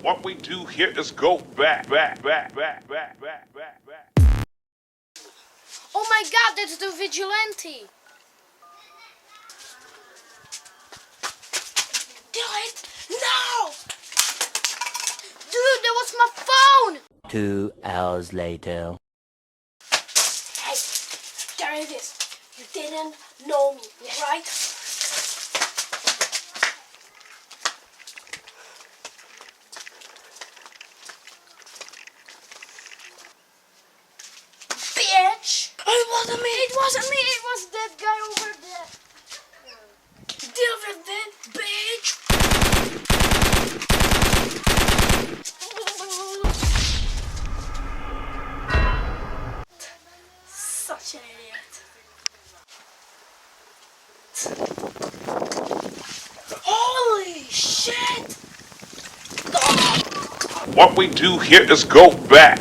What we do here is go back. Oh my god, that's the vigilante! Do it! No! Dude, that was my phone! 2 hours later. Hey, there it is. You didn't know me, right? Bitch! It wasn't me! It wasn't me! It was that guy over there! Deal with it, bitch! Such an idiot. Holy shit! What we do here is go back.